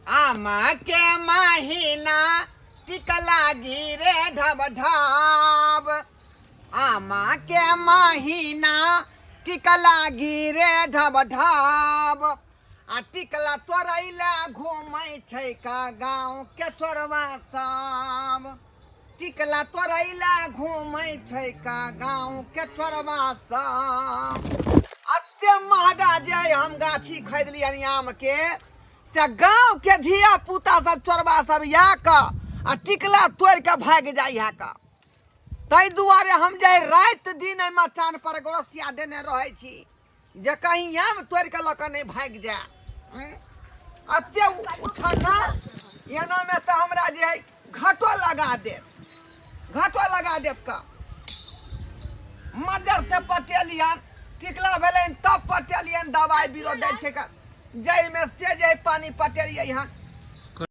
आमा के महीना टिकला गिरे ढब ढब। आमा के महीना टिकला गिरे ढब ढब। आ टिकला तोरैला घूमै छै का गाँव के चोरवा सब। टिकला तोरैला घूमै छै का गाँव के चोरवा सब। अते महंगा जे हम गाछी खरीदलियनि आम के से गाँव के धिया पुता सब चोरबा सब या का आ टिकला तोड़ के भाग जाय है का। तै दुआरे हम जे रात दिन मचान पर गोरसिया देने रहे छी जे कहीं आम तोड़ के लक नहीं भाग जाए। अते उछना एना में तो हमरा जे घाटो लगा दे, घाटो लगा देत का। मजर से पटेलियन टिकला भेलै तब पटेलियन दवाई बीरो दै छै का। जड़ में से जे पानी पटेलियै यहाँ